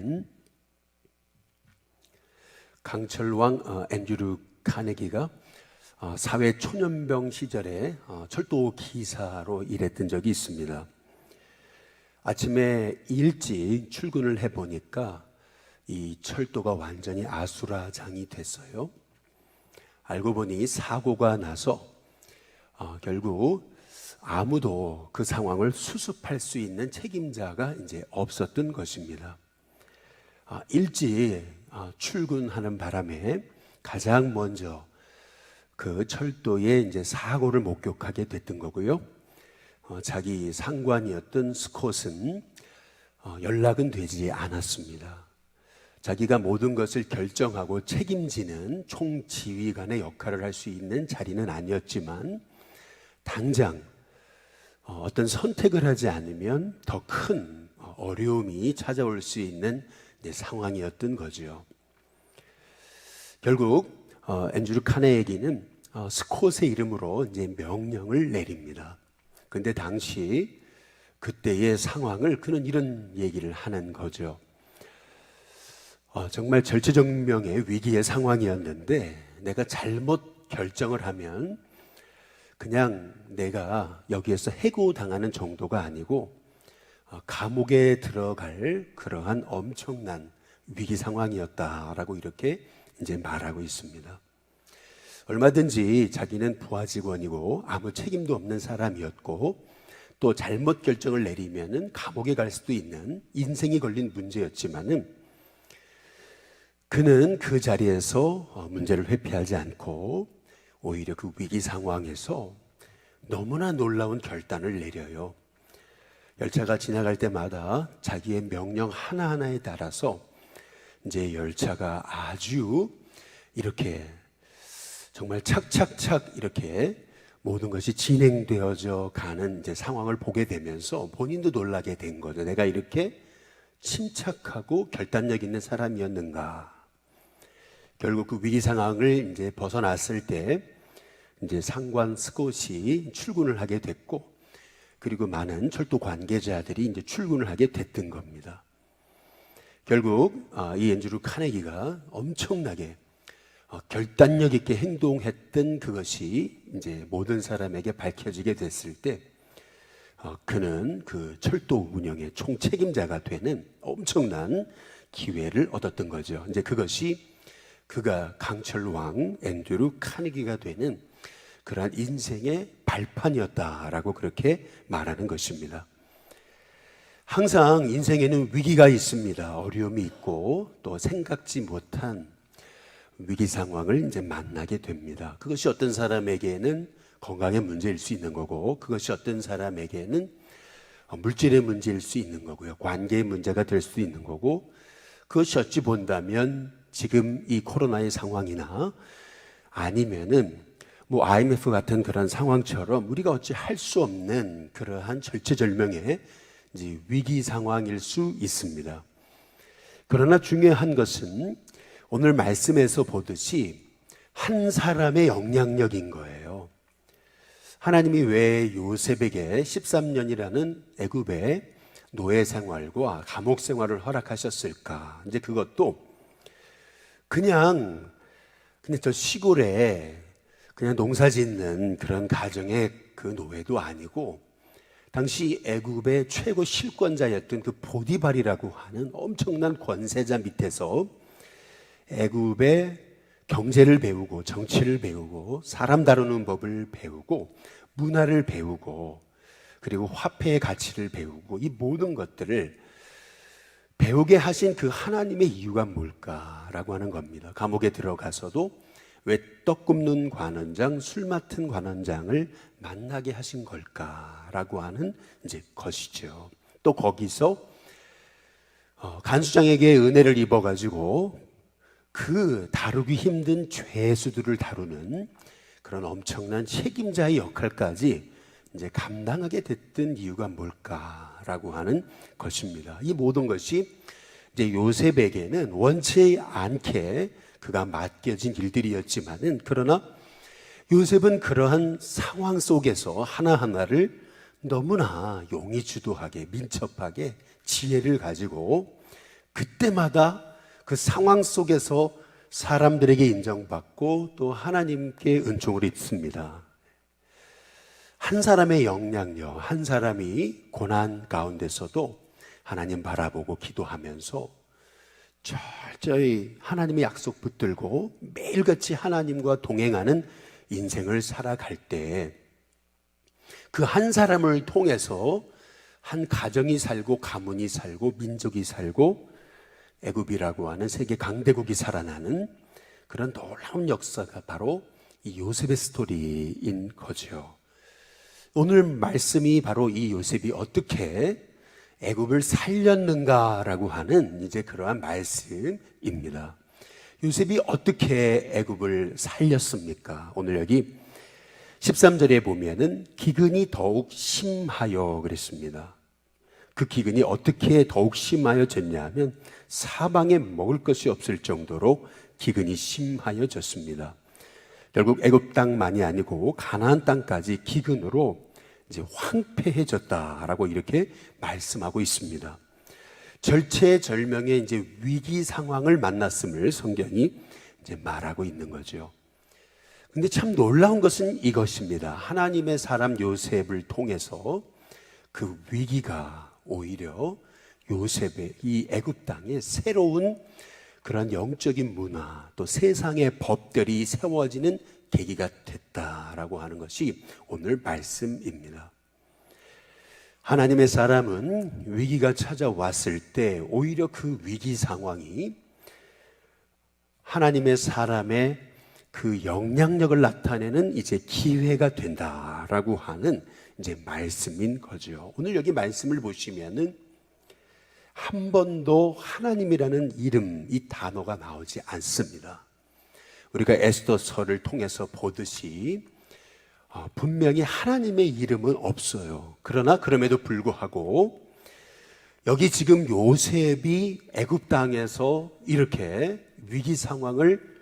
된 강철왕 앤드류 카네기가 사회 초년병 시절에 철도 기사로 일했던 적이 있습니다. 아침에 일찍 출근을 해보니까 이 철도가 완전히 아수라장이 됐어요. 알고 보니 사고가 나서 결국 아무도 그 상황을 수습할 수 있는 책임자가 이제 없었던 것입니다. 일찍 출근하는 바람에 가장 먼저 그 철도에 이제 사고를 목격하게 됐던 거고요. 자기 상관이었던 스콧은 연락은 되지 않았습니다. 자기가 모든 것을 결정하고 책임지는 총지휘관의 역할을 할 수 있는 자리는 아니었지만 당장 어떤 선택을 하지 않으면 더 큰 어려움이 찾아올 수 있는 상황이었던 거죠. 결국 앤드류 카네기는 스콧의 이름으로 이제 명령을 내립니다. 그런데 당시 그때의 상황을 그는 이런 얘기를 하는 거죠. 정말 절체절명의 위기의 상황이었는데 내가 잘못 결정을 하면 그냥 내가 여기에서 해고당하는 정도가 아니고 감옥에 들어갈 그러한 엄청난 위기 상황이었다라고 이렇게 이제 말하고 있습니다. 얼마든지 자기는 부하 직원이고 아무 책임도 없는 사람이었고 또 잘못 결정을 내리면은 감옥에 갈 수도 있는 인생이 걸린 문제였지만은 그는 그 자리에서 문제를 회피하지 않고 오히려 그 위기 상황에서 너무나 놀라운 결단을 내려요. 열차가 지나갈 때마다 자기의 명령 하나하나에 따라서 이제 열차가 아주 이렇게 정말 착착착 이렇게 모든 것이 진행되어져 가는 이제 상황을 보게 되면서 본인도 놀라게 된 거죠. 내가 이렇게 침착하고 결단력 있는 사람이었는가. 결국 그 위기 상황을 이제 벗어났을 때 이제 상관 스콧이 출근을 하게 됐고, 그리고 많은 철도 관계자들이 이제 출근을 하게 됐던 겁니다. 결국 이 앤드류 카네기가 엄청나게 결단력 있게 행동했던 그것이 이제 모든 사람에게 밝혀지게 됐을 때 그는 그 철도 운영의 총책임자가 되는 엄청난 기회를 얻었던 거죠. 이제 그것이 그가 강철왕 앤드류 카네기가 되는 그러한 인생의 발판이었다라고 그렇게 말하는 것입니다. 항상 인생에는 위기가 있습니다. 어려움이 있고 또 생각지 못한 위기 상황을 이제 만나게 됩니다. 그것이 어떤 사람에게는 건강의 문제일 수 있는 거고, 그것이 어떤 사람에게는 물질의 문제일 수 있는 거고요. 관계의 문제가 될 수도 있는 거고, 그것이 어찌 본다면 지금 이 코로나의 상황이나 아니면은 뭐 IMF 같은 그런 상황처럼 우리가 어찌 할 수 없는 그러한 절체절명의 이제 위기 상황일 수 있습니다. 그러나 중요한 것은 오늘 말씀에서 보듯이 한 사람의 영향력인 거예요. 하나님이 왜 요셉에게 13년이라는 애굽의 노예 생활과 감옥 생활을 허락하셨을까? 이제 그것도 그냥 저 시골에 그냥 농사 짓는 그런 가정의 그 노예도 아니고, 당시 애굽의 최고 실권자였던 그 보디발이라고 하는 엄청난 권세자 밑에서 애굽의 경제를 배우고 정치를 배우고 사람 다루는 법을 배우고 문화를 배우고 그리고 화폐의 가치를 배우고 이 모든 것들을 배우게 하신 그 하나님의 이유가 뭘까라고 하는 겁니다. 감옥에 들어가서도 왜 떡 굽는 관원장, 술 맡은 관원장을 만나게 하신 걸까라고 하는 이제 것이죠. 또 거기서 간수장에게 은혜를 입어가지고 그 다루기 힘든 죄수들을 다루는 그런 엄청난 책임자의 역할까지 이제 감당하게 됐던 이유가 뭘까라고 하는 것입니다. 이 모든 것이 이제 요셉에게는 원치 않게 그가 맡겨진 일들이었지만은, 그러나 요셉은 그러한 상황 속에서 하나하나를 너무나 용의주도하게 민첩하게 지혜를 가지고 그때마다 그 상황 속에서 사람들에게 인정받고 또 하나님께 은총을 입습니다. 한 사람의 영향력, 한 사람이 고난 가운데서도 하나님 바라보고 기도하면서 철저히 하나님의 약속 붙들고 매일같이 하나님과 동행하는 인생을 살아갈 때 그 한 사람을 통해서 한 가정이 살고 가문이 살고 민족이 살고 애굽이라고 하는 세계 강대국이 살아나는 그런 놀라운 역사가 바로 이 요셉의 스토리인 거죠. 오늘 말씀이 바로 이 요셉이 어떻게 애굽을 살렸는가라고 하는 이제 그러한 말씀입니다. 요셉이 어떻게 애굽을 살렸습니까? 오늘 여기 13절에 보면은 기근이 더욱 심하여 그랬습니다. 그 기근이 어떻게 더욱 심하여졌냐 하면 사방에 먹을 것이 없을 정도로 기근이 심하여졌습니다. 결국 애굽 땅만이 아니고 가나안 땅까지 기근으로 이제 황폐해졌다라고 이렇게 말씀하고 있습니다. 절체절명의 이제 위기 상황을 만났음을 성경이 이제 말하고 있는 거죠. 근데 참 놀라운 것은 이것입니다. 하나님의 사람 요셉을 통해서 그 위기가 오히려 요셉의 이 애굽 땅에 새로운 그런 영적인 문화 또 세상의 법들이 세워지는 계기가 됐다라고 하는 것이 오늘 말씀입니다. 하나님의 사람은 위기가 찾아왔을 때 오히려 그 위기 상황이 하나님의 사람의 그 영향력을 나타내는 이제 기회가 된다라고 하는 이제 말씀인 거죠. 오늘 여기 말씀을 보시면은 한 번도 하나님이라는 이름, 이 단어가 나오지 않습니다. 우리가 에스더서를 통해서 보듯이 분명히 하나님의 이름은 없어요. 그러나 그럼에도 불구하고 여기 지금 요셉이 애굽 땅에서 이렇게 위기 상황을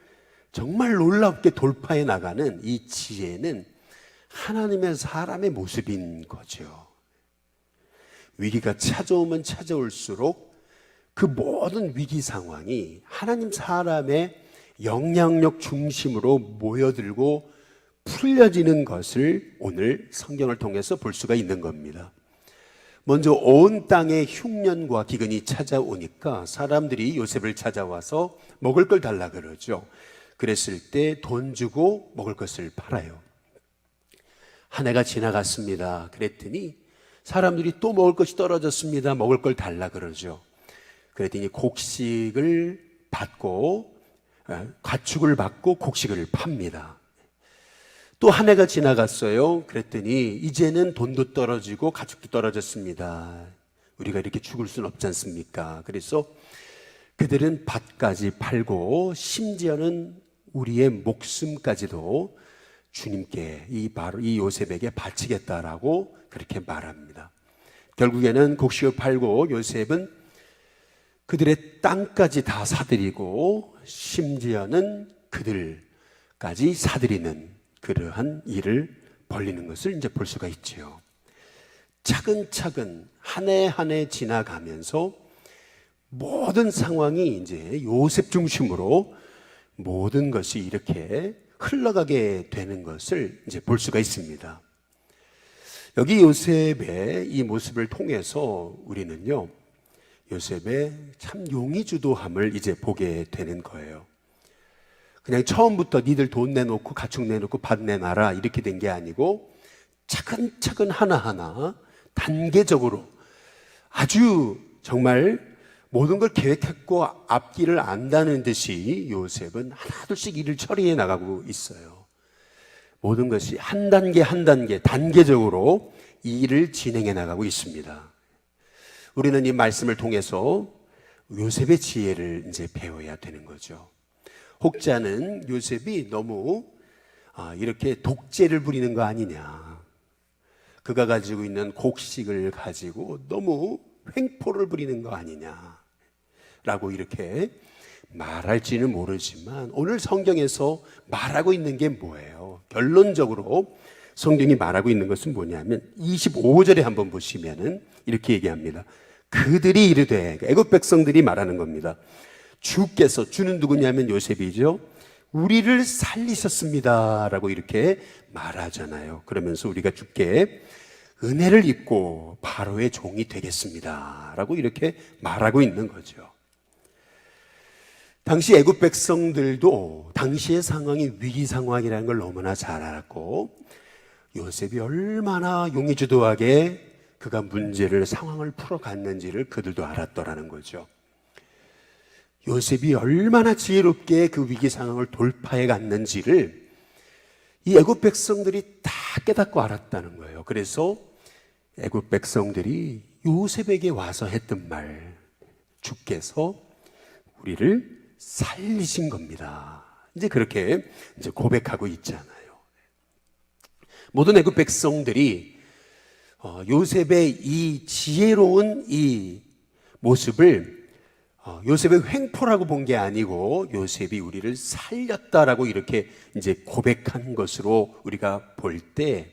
정말 놀랍게 돌파해 나가는 이 지혜는 하나님의 사람의 모습인 거죠. 위기가 찾아오면 찾아올수록 그 모든 위기 상황이 하나님 사람의 영향력 중심으로 모여들고 풀려지는 것을 오늘 성경을 통해서 볼 수가 있는 겁니다. 먼저 온 땅에 흉년과 기근이 찾아오니까 사람들이 요셉을 찾아와서 먹을 걸 달라 그러죠. 그랬을 때 돈 주고 먹을 것을 팔아요. 한 해가 지나갔습니다. 그랬더니 사람들이 또 먹을 것이 떨어졌습니다. 먹을 걸 달라 그러죠. 그랬더니 곡식을 받고 가축을 받고 곡식을 팝니다. 또 한 해가 지나갔어요. 그랬더니 이제는 돈도 떨어지고 가축도 떨어졌습니다. 우리가 이렇게 죽을 수는 없지 않습니까? 그래서 그들은 밭까지 팔고 심지어는 우리의 목숨까지도 주님께 이 요셉에게 바치겠다라고 그렇게 말합니다. 결국에는 곡식을 팔고 요셉은 그들의 땅까지 다 사들이고 심지어는 그들까지 사들이는 그러한 일을 벌이는 것을 이제 볼 수가 있죠. 차근차근 한 해 한 해 지나가면서 모든 상황이 이제 요셉 중심으로 모든 것이 이렇게 흘러가게 되는 것을 이제 볼 수가 있습니다. 여기 요셉의 이 모습을 통해서 우리는요, 요셉의 참 용의주도함을 이제 보게 되는 거예요. 그냥 처음부터 니들 돈 내놓고 가축 내놓고 밭 내놔라 이렇게 된 게 아니고 차근차근 하나하나 단계적으로 아주 정말 모든 걸 계획했고 앞길을 안다는 듯이 요셉은 하나둘씩 일을 처리해 나가고 있어요. 모든 것이 한 단계 한 단계 단계적으로 이 일을 진행해 나가고 있습니다. 우리는 이 말씀을 통해서 요셉의 지혜를 이제 배워야 되는 거죠. 혹자는 요셉이 너무 이렇게 독재를 부리는 거 아니냐. 그가 가지고 있는 곡식을 가지고 너무 횡포를 부리는 거 아니냐. 라고 이렇게 말할지는 모르지만 오늘 성경에서 말하고 있는 게 뭐예요? 결론적으로 성경이 말하고 있는 것은 뭐냐면 25절에 한번 보시면은 이렇게 얘기합니다. 그들이 이르되, 애굽 백성들이 말하는 겁니다. 주께서, 주는 누구냐면 요셉이죠. 우리를 살리셨습니다 라고 이렇게 말하잖아요. 그러면서 우리가 주께 은혜를 입고 바로의 종이 되겠습니다 라고 이렇게 말하고 있는 거죠. 당시 애굽 백성들도 당시의 상황이 위기 상황이라는 걸 너무나 잘 알았고, 요셉이 얼마나 용의주도하게 그가 문제를, 상황을 풀어갔는지를 그들도 알았더라는 거죠. 요셉이 얼마나 지혜롭게 그 위기 상황을 돌파해 갔는지를 이 애굽 백성들이 다 깨닫고 알았다는 거예요. 그래서 애굽 백성들이 요셉에게 와서 했던 말, 주께서 우리를 살리신 겁니다. 이제 그렇게 이제 고백하고 있잖아요. 모든 애굽 백성들이 요셉의 이 지혜로운 이 모습을 요셉의 횡포라고 본 게 아니고 요셉이 우리를 살렸다라고 이렇게 이제 고백한 것으로 우리가 볼 때,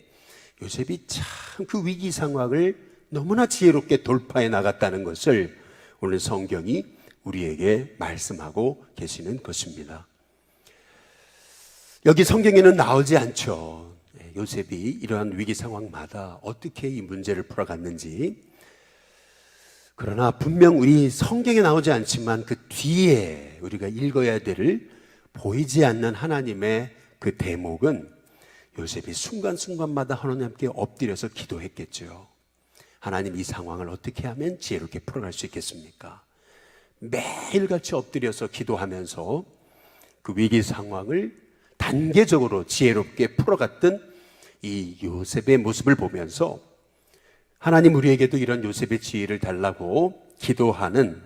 요셉이 참 그 위기 상황을 너무나 지혜롭게 돌파해 나갔다는 것을 오늘 성경이 우리에게 말씀하고 계시는 것입니다. 여기 성경에는 나오지 않죠. 요셉이 이러한 위기 상황마다 어떻게 이 문제를 풀어갔는지. 그러나 분명 우리 성경에 나오지 않지만 그 뒤에 우리가 읽어야 될 보이지 않는 하나님의 그 대목은, 요셉이 순간순간마다 하나님께 엎드려서 기도했겠죠. 하나님, 이 상황을 어떻게 하면 지혜롭게 풀어갈 수 있겠습니까? 매일같이 엎드려서 기도하면서 그 위기 상황을 단계적으로 지혜롭게 풀어갔던 이 요셉의 모습을 보면서, 하나님 우리에게도 이런 요셉의 지혜를 달라고 기도하는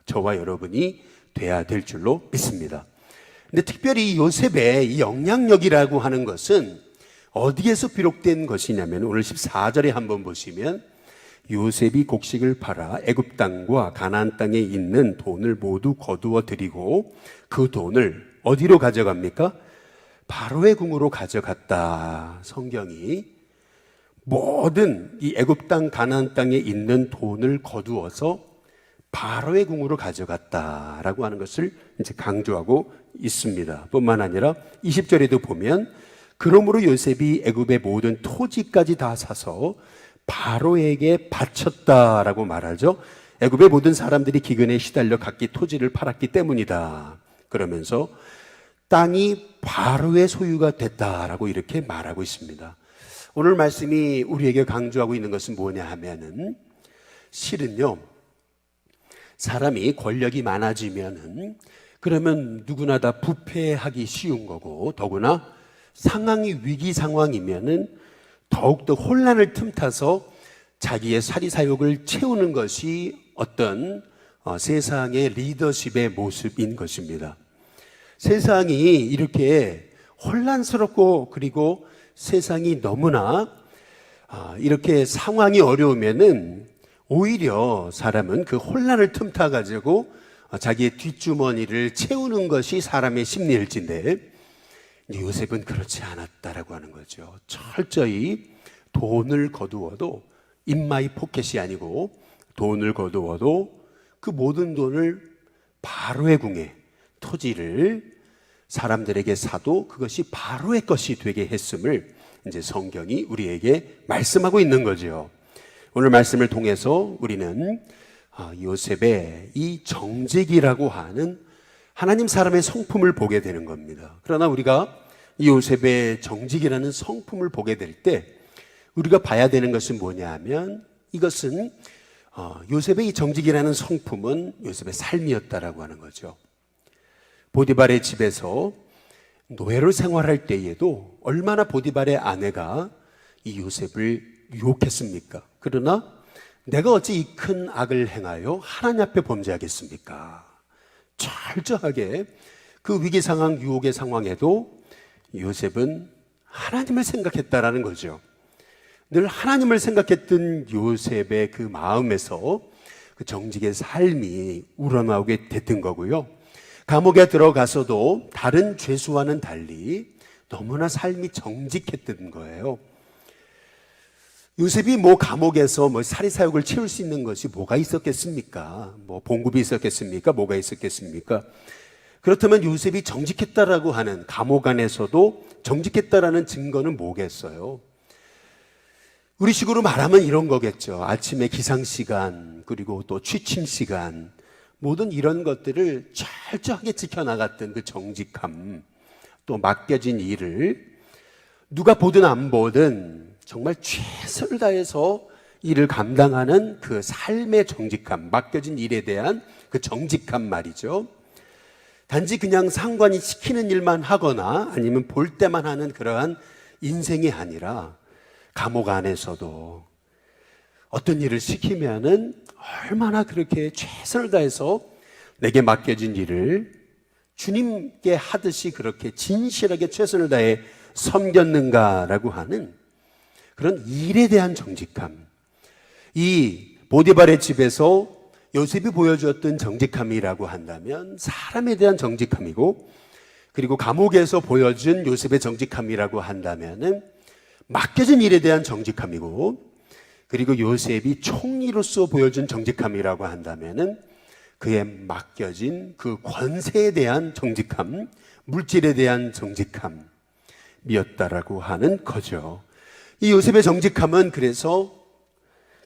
저와 여러분이 돼야 될 줄로 믿습니다. 근데 특별히 요셉의 이 영향력이라고 하는 것은 어디에서 비롯된 것이냐면, 오늘 14절에 한번 보시면 요셉이 곡식을 팔아 애굽 땅과 가나안 땅에 있는 돈을 모두 거두어 드리고 그 돈을 어디로 가져갑니까? 바로의 궁으로 가져갔다. 성경이 모든 이 애굽 땅, 가나안 땅에 있는 돈을 거두어서 바로의 궁으로 가져갔다라고 하는 것을 이제 강조하고 있습니다. 뿐만 아니라 20절에도 보면, 그러므로 요셉이 애굽의 모든 토지까지 다 사서 바로에게 바쳤다라고 말하죠. 애굽의 모든 사람들이 기근에 시달려 각기 토지를 팔았기 때문이다. 그러면서 땅이 바로의 소유가 됐다라고 이렇게 말하고 있습니다. 오늘 말씀이 우리에게 강조하고 있는 것은 뭐냐 하면은, 실은요, 사람이 권력이 많아지면은 그러면 누구나 다 부패하기 쉬운 거고, 더구나 상황이 위기 상황이면은 더욱더 혼란을 틈타서 자기의 사리사욕을 채우는 것이 어떤 세상의 리더십의 모습인 것입니다. 세상이 이렇게 혼란스럽고, 그리고 세상이 너무나 이렇게 상황이 어려우면은 오히려 사람은 그 혼란을 틈타 가지고 자기의 뒷주머니를 채우는 것이 사람의 심리일진데, 요셉은 그렇지 않았다라고 하는 거죠. 철저히 돈을 거두어도, 인마이 포켓이 아니고 돈을 거두어도 그 모든 돈을 바로의 궁에, 토지를 사람들에게 사도 그것이 바로의 것이 되게 했음을 이제 성경이 우리에게 말씀하고 있는 거죠. 오늘 말씀을 통해서 우리는 요셉의 이 정직이라고 하는 하나님 사람의 성품을 보게 되는 겁니다. 그러나 우리가 이 요셉의 정직이라는 성품을 보게 될 때 우리가 봐야 되는 것은 뭐냐 하면, 이것은 요셉의 이 정직이라는 성품은 요셉의 삶이었다라고 하는 거죠. 보디발의 집에서 노예로 생활할 때에도 얼마나 보디발의 아내가 이 요셉을 유혹했습니까? 그러나 내가 어찌 이 큰 악을 행하여 하나님 앞에 범죄하겠습니까? 철저하게 그 위기 상황, 유혹의 상황에도 요셉은 하나님을 생각했다라는 거죠. 늘 하나님을 생각했던 요셉의 그 마음에서 그 정직의 삶이 우러나오게 됐던 거고요. 감옥에 들어가서도 다른 죄수와는 달리 너무나 삶이 정직했던 거예요. 요셉이 뭐 감옥에서 뭐 사리사욕을 채울 수 있는 것이 뭐가 있었겠습니까? 뭐 봉급이 있었겠습니까? 뭐가 있었겠습니까? 그렇다면 요셉이 정직했다라고 하는, 감옥 안에서도 정직했다라는 증거는 뭐겠어요? 우리식으로 말하면 이런 거겠죠. 아침에 기상시간, 그리고 또 취침시간, 모든 이런 것들을 철저하게 지켜나갔던 그 정직함, 또 맡겨진 일을 누가 보든 안 보든 정말 최선을 다해서 일을 감당하는 그 삶의 정직함, 맡겨진 일에 대한 그 정직함 말이죠. 단지 그냥 상관이 시키는 일만 하거나 아니면 볼 때만 하는 그러한 인생이 아니라 감옥 안에서도 어떤 일을 시키면은 얼마나 그렇게 최선을 다해서 내게 맡겨진 일을 주님께 하듯이 그렇게 진실하게 최선을 다해 섬겼는가라고 하는 그런 일에 대한 정직함. 이 보디발의 집에서 요셉이 보여주었던 정직함이라고 한다면 사람에 대한 정직함이고, 그리고 감옥에서 보여준 요셉의 정직함이라고 한다면은 맡겨진 일에 대한 정직함이고, 그리고 요셉이 총리로서 보여준 정직함이라고 한다면은 그의 맡겨진 그 권세에 대한 정직함, 물질에 대한 정직함이었다라고 하는 거죠. 이 요셉의 정직함은 그래서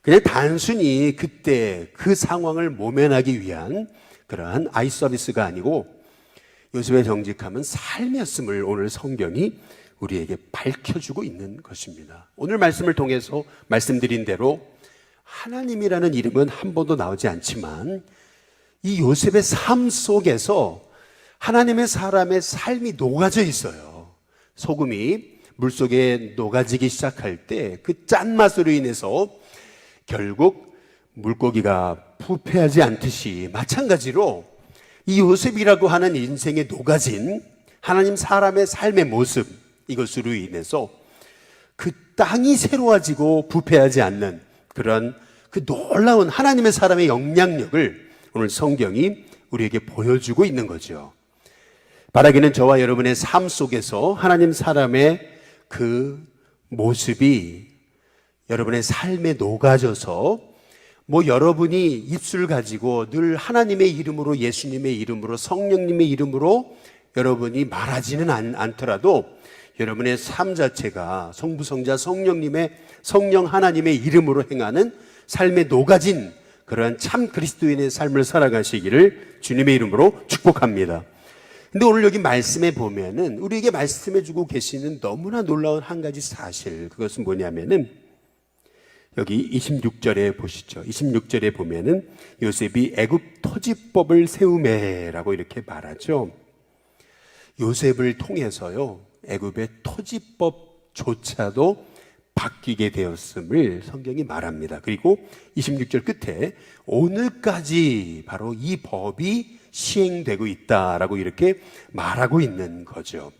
그냥 단순히 그때 그 상황을 모면하기 위한 그러한 아이 서비스가 아니고 요셉의 정직함은 삶이었음을 오늘 성경이 우리에게 밝혀주고 있는 것입니다. 오늘 말씀을 통해서 말씀드린 대로 하나님이라는 이름은 한 번도 나오지 않지만 이 요셉의 삶 속에서 하나님의 사람의 삶이 녹아져 있어요. 소금이 물속에 녹아지기 시작할 때 그 짠맛으로 인해서 결국 물고기가 부패하지 않듯이 마찬가지로 이 요셉이라고 하는 인생에 녹아진 하나님 사람의 삶의 모습, 이것으로 인해서 그 땅이 새로워지고 부패하지 않는 그런 그 놀라운 하나님의 사람의 영향력을 오늘 성경이 우리에게 보여주고 있는 거죠. 바라기는 저와 여러분의 삶 속에서 하나님 사람의 그 모습이 여러분의 삶에 녹아져서 뭐 여러분이 입술 가지고 늘 하나님의 이름으로, 예수님의 이름으로, 성령님의 이름으로 여러분이 말하지는 않더라도 여러분의 삶 자체가 성부성자 성령님의, 성령 하나님의 이름으로 행하는 삶에 녹아진 그러한 참 그리스도인의 삶을 살아가시기를 주님의 이름으로 축복합니다. 근데 오늘 여기 말씀에 보면은 우리에게 말씀해 주고 계시는 너무나 놀라운 한 가지 사실, 그것은 뭐냐면은 여기 26절에 보시죠. 26절에 보면은 요셉이 애굽 토지법을 세우매라고 이렇게 말하죠. 요셉을 통해서요, 애굽의 토지법조차도 바뀌게 되었음을 성경이 말합니다. 그리고 26절 끝에 오늘까지 바로 이 법이 시행되고 있다라고 이렇게 말하고 있는 거죠.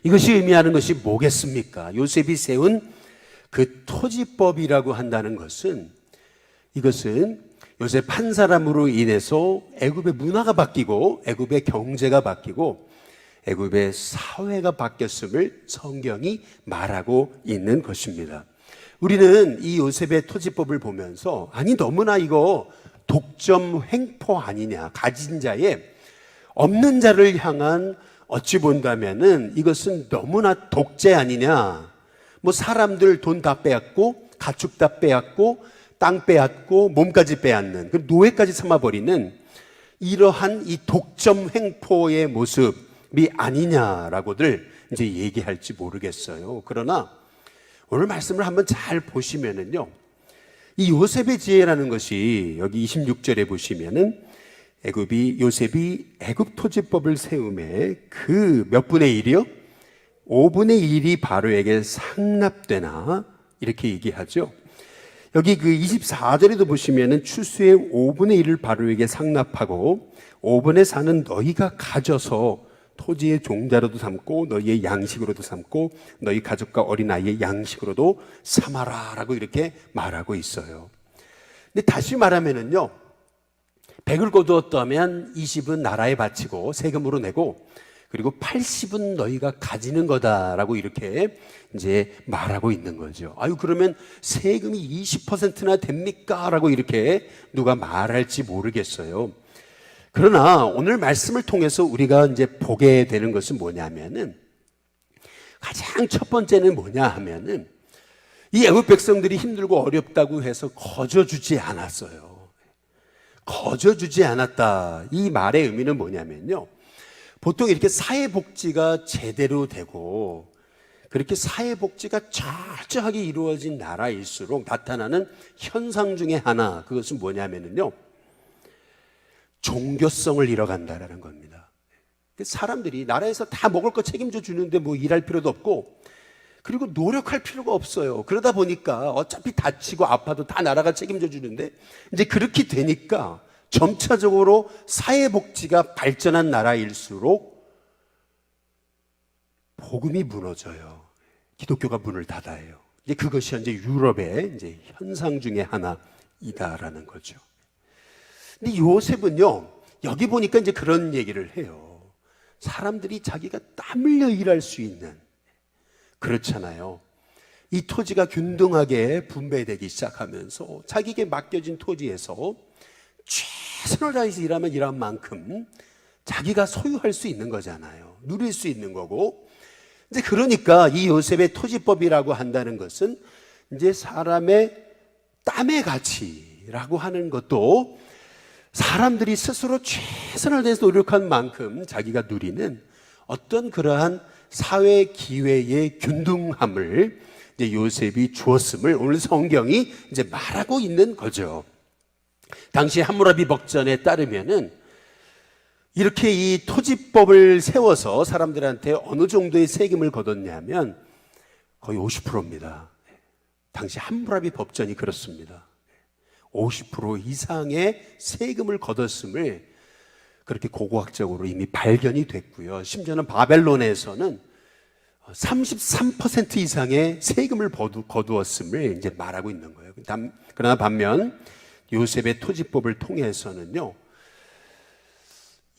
이것이 의미하는 것이 뭐겠습니까? 요셉이 세운 그 토지법이라고 한다는 것은, 이것은 요셉 한 사람으로 인해서 애굽의 문화가 바뀌고 애굽의 경제가 바뀌고 애굽의 사회가 바뀌었음을 성경이 말하고 있는 것입니다. 우리는 이 요셉의 토지법을 보면서 아니 너무나 이거 독점 횡포 아니냐, 가진 자의 없는 자를 향한, 어찌 본다면은 이것은 너무나 독재 아니냐, 뭐 사람들 돈 다 빼앗고 가축 다 빼앗고 땅 빼앗고 몸까지 빼앗는 그 노예까지 삼아버리는 이러한 이 독점 횡포의 모습이 아니냐라고들 이제 얘기할지 모르겠어요. 그러나 오늘 말씀을 한번 잘 보시면은요, 이 요셉의 지혜라는 것이 여기 26절에 보시면은 요셉이 애굽 토지법을 세움에 그 몇 분의 1이요? 5분의 1이 바로에게 상납되나 이렇게 얘기하죠. 여기 그 24절에도 보시면은 추수의 5분의 1을 바로에게 상납하고 5분의 4는 너희가 가져서 토지의 종자로도 삼고 너희의 양식으로도 삼고 너희 가족과 어린아이의 양식으로도 삼아라 라고 이렇게 말하고 있어요. 근데 다시 말하면은요, 100을 거두었다면 20은 나라에 바치고 세금으로 내고, 그리고 80은 너희가 가지는 거다라고 이렇게 이제 말하고 있는 거죠. 아유, 그러면 세금이 20%나 됩니까? 라고 이렇게 누가 말할지 모르겠어요. 그러나 오늘 말씀을 통해서 우리가 이제 보게 되는 것은 뭐냐면은, 가장 첫 번째는 뭐냐 하면은, 이 애굽 백성들이 힘들고 어렵다고 해서 거저주지 않았어요. 거저주지 않았다. 이 말의 의미는 뭐냐면요, 보통 이렇게 사회복지가 제대로 되고 그렇게 사회복지가 철저하게 이루어진 나라일수록 나타나는 현상 중에 하나, 그것은 뭐냐면요, 종교성을 잃어간다라는 겁니다. 사람들이 나라에서 다 먹을 거 책임져 주는데 뭐 일할 필요도 없고, 그리고 노력할 필요가 없어요. 그러다 보니까 어차피 다치고 아파도 다 나라가 책임져 주는데, 이제 그렇게 되니까 점차적으로 사회복지가 발전한 나라일수록 복음이 무너져요. 기독교가 문을 닫아요. 이제 그것이 현재 유럽의 이제 현상 중에 하나이다라는 거죠. 근데 요셉은요, 여기 보니까 이제 그런 얘기를 해요. 사람들이 자기가 땀 흘려 일할 수 있는, 그렇잖아요. 이 토지가 균등하게 분배되기 시작하면서 자기에게 맡겨진 토지에서 최선을 다해서 일하면 일한 만큼 자기가 소유할 수 있는 거잖아요. 누릴 수 있는 거고. 이제 그러니까 이 요셉의 토지법이라고 한다는 것은 이제 사람의 땀의 가치라고 하는 것도 사람들이 스스로 최선을 다해서 노력한 만큼 자기가 누리는 어떤 그러한 사회 기회의 균등함을 이제 요셉이 주었음을 오늘 성경이 이제 말하고 있는 거죠. 당시 함무라비 법전에 따르면은 이렇게 이 토지법을 세워서 사람들한테 어느 정도의 세금을 걷었냐면 거의 50%입니다. 당시 함무라비 법전이 그렇습니다. 50% 이상의 세금을 걷었음을 그렇게 고고학적으로 이미 발견이 됐고요. 심지어는 바벨론에서는 33% 이상의 세금을 거두었음을 이제 말하고 있는 거예요. 그러나 반면 요셉의 토지법을 통해서는요,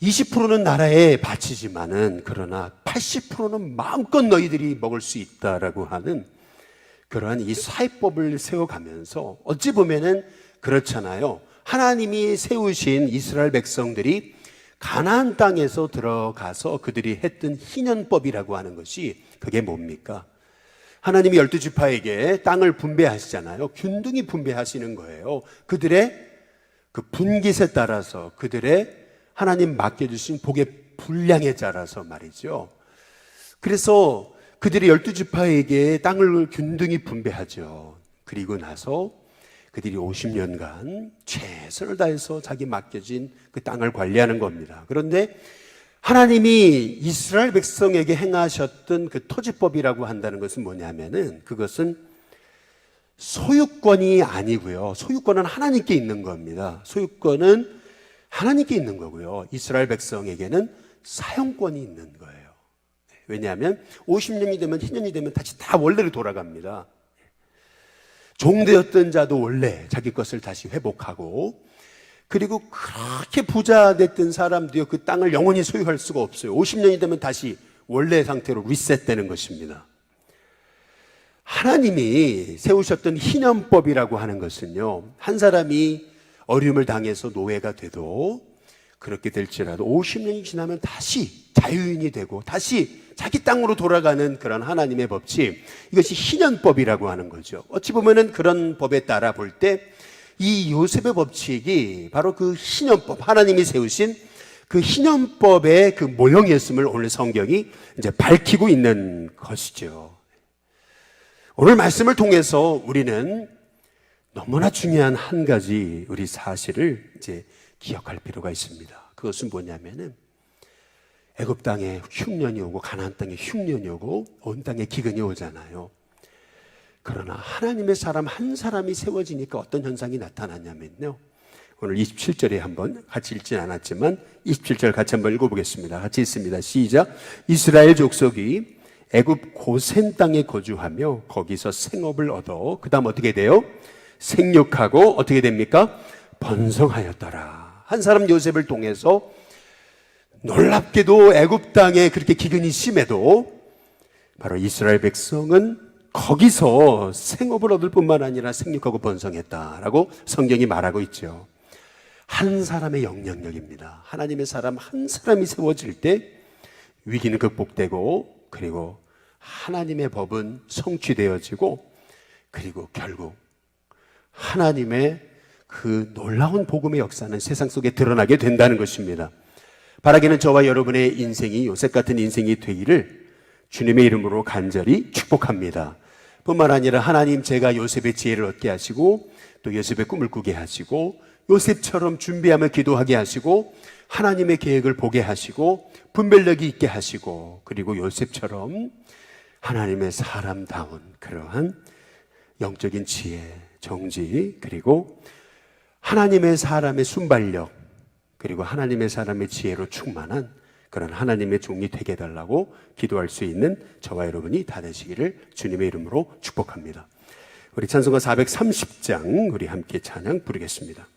20%는 나라에 바치지만은 그러나 80%는 마음껏 너희들이 먹을 수 있다라고 하는 그러한 이 사회법을 세워가면서, 어찌 보면은 그렇잖아요. 하나님이 세우신 이스라엘 백성들이 가나안 땅에서 들어가서 그들이 했던 희년법이라고 하는 것이 그게 뭡니까? 하나님이 12지파에게 땅을 분배하시잖아요. 균등히 분배하시는 거예요. 그들의 그 분깃에 따라서, 그들의 하나님 맡겨주신 복의 분량에 따라서 말이죠. 그래서 그들이 12지파에게 땅을 균등히 분배하죠. 그리고 나서 그들이 50년간 최선을 다해서 자기 맡겨진 그 땅을 관리하는 겁니다. 그런데 하나님이 이스라엘 백성에게 행하셨던 그 토지법이라고 한다는 것은 뭐냐면은, 그것은 소유권이 아니고요. 소유권은 하나님께 있는 겁니다. 소유권은 하나님께 있는 거고요. 이스라엘 백성에게는 사용권이 있는 거예요. 왜냐하면 50년이 되면, 희년이 되면 다시 다 원래로 돌아갑니다. 종되었던 자도 원래 자기 것을 다시 회복하고, 그리고 그렇게 부자 됐던 사람도요, 그 땅을 영원히 소유할 수가 없어요. 50년이 되면 다시 원래 상태로 리셋되는 것입니다. 하나님이 세우셨던 희년법이라고 하는 것은요, 한 사람이 어려움을 당해서 노예가 돼도 그렇게 될지라도 50년이 지나면 다시 자유인이 되고 다시 자기 땅으로 돌아가는 그런 하나님의 법칙, 이것이 희년법이라고 하는 거죠. 어찌 보면은 그런 법에 따라 볼 때 이 요셉의 법칙이 바로 그 희년법, 하나님이 세우신 그 희년법의 그 모형이었음을 오늘 성경이 이제 밝히고 있는 것이죠. 오늘 말씀을 통해서 우리는 너무나 중요한 한 가지 우리 사실을 이제 기억할 필요가 있습니다. 그것은 뭐냐면은, 애굽 땅에 흉년이 오고 가나안 땅에 흉년이 오고 온 땅에 기근이 오잖아요. 그러나 하나님의 사람 한 사람이 세워지니까 어떤 현상이 나타났냐면요, 오늘 27절에 한번 같이 읽진 않았지만 27절 같이 한번 읽어보겠습니다. 같이 읽습니다. 시작. 이스라엘 족속이 애굽 고센 땅에 거주하며 거기서 생업을 얻어, 그 다음 어떻게 돼요? 생육하고 어떻게 됩니까? 번성하였더라. 한 사람 요셉을 통해서 놀랍게도 애굽 땅에 그렇게 기근이 심해도 바로 이스라엘 백성은 거기서 생업을 얻을 뿐만 아니라 생육하고 번성했다라고 성경이 말하고 있죠. 한 사람의 영향력입니다. 하나님의 사람 한 사람이 세워질 때 위기는 극복되고, 그리고 하나님의 법은 성취되어지고, 그리고 결국 하나님의 그 놀라운 복음의 역사는 세상 속에 드러나게 된다는 것입니다. 바라기는 저와 여러분의 인생이 요셉 같은 인생이 되기를 주님의 이름으로 간절히 축복합니다. 뿐만 아니라 하나님, 제가 요셉의 지혜를 얻게 하시고 또 요셉의 꿈을 꾸게 하시고 요셉처럼 준비하며 기도하게 하시고 하나님의 계획을 보게 하시고 분별력이 있게 하시고, 그리고 요셉처럼 하나님의 사람다운 그러한 영적인 지혜, 정지, 그리고 하나님의 사람의 순발력, 그리고 하나님의 사람의 지혜로 충만한 그런 하나님의 종이 되게 해달라고 기도할 수 있는 저와 여러분이 다 되시기를 주님의 이름으로 축복합니다. 우리 찬송가 430장 우리 함께 찬양 부르겠습니다.